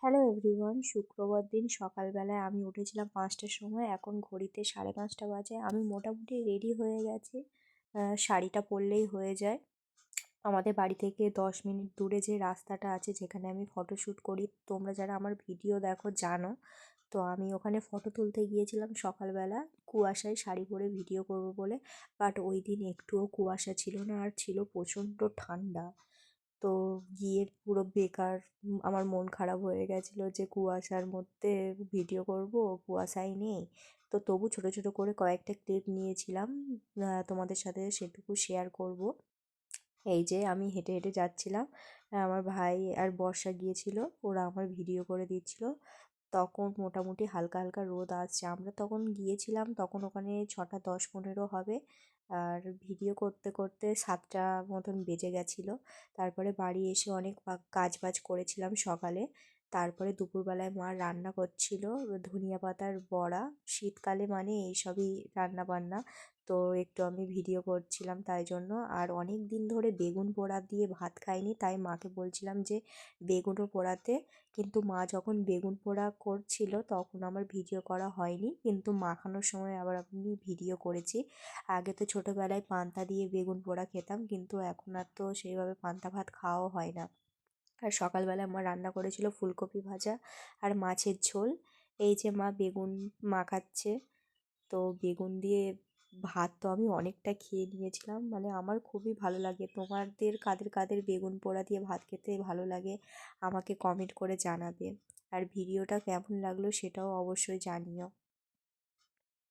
Hello everyone, শুক্রবার দিন সকালবেলায় আমি উঠেছিলাম 5টার সময়। এখন ঘড়িতে 5:30 বাজে। আমি মোটামুটি রেডি হয়ে গেছি। শাড়িটা পরলেই হয়ে যায়। আমাদের বাড়ি থেকে 10 মিনিট দূরে যে রাস্তাটা আছে যেখানে আমি ফটোশ্যুট করি, তোমরা যারা আমার ভিডিও দেখো জানো। তো আমি ওখানে ফটো তুলতে গিয়েছিলাম সকালবেলা, কুয়াশায় শাড়ি পরে ভিডিও করব বলে। বাট ওই দিন একটুও কুয়াশা ছিল না, আর ছিল প্রচণ্ড ঠান্ডা। তো গিয়ে পুরো বেকার আমার মন খারাপ হয়ে গেছিলো যে কুয়াশার মধ্যে ভিডিও করব, কুয়াশাই নেই। তো তবু ছোট ছোট করে কয়েকটা ক্লিপ নিয়েছিলাম, তোমাদের সাথে সেটুকু শেয়ার করব। এই যে আমি হেঁটে হেঁটে যাচ্ছিলাম, আমার ভাই আর বর্ষা গিয়েছিল, ওরা আমার ভিডিও করে দিচ্ছিল। তখন মোটামুটি হালকা হালকা রোদ আসছে। আমরা তখন গিয়েছিলাম, তখন ওখানে 6:10-15 হবে। আর ভিডিও করতে করতে 7টা মতন বেজে গেছিলো। তারপরে বাড়ি এসে অনেক কাজ বাজ করেছিলাম সকালে। তারপরে দুপুরবেলায় মা রান্না করছিল ধনিয়া পাতার বড়া। শীতকালে মানে এইসবই রান্না বান্না। তো একটু আমি ভিডিও করছিলাম তাই জন্য। আর অনেক দিন ধরে বেগুন পোড়া দিয়ে ভাত খাইনি, তাই মাকে বলছিলাম যে বেগুনও পোড়াতে। কিন্তু মা যখন বেগুন পোড়া করছিল তখন আমার ভিডিও করা হয়নি, কিন্তু মাখানোর সময় আবার আমি ভিডিও করেছি। আগে তো ছোটোবেলায় পান্তা দিয়ে বেগুন পোড়া খেতাম, কিন্তু এখন আর তো সেইভাবে পান্তা ভাত খাওয়াও হয় না। আর সকালবেলা মা রান্না করেছিল ফুলকপি ভাজা আর মাছের ঝোল। এই যে মা বেগুন মাখাচ্ছে। তো বেগুন দিয়ে ভাত তো আমি অনেকটা খেয়ে নিয়েছিলাম, মানে আমার খুবই ভালো লাগে। তোমাদের কাদের কাদের বেগুন পোড়া দিয়ে ভাত খেতে ভালো লাগে আমাকে কমেন্ট করে জানাবে। আর ভিডিওটা কেমন লাগলো সেটাও অবশ্যই জানিও।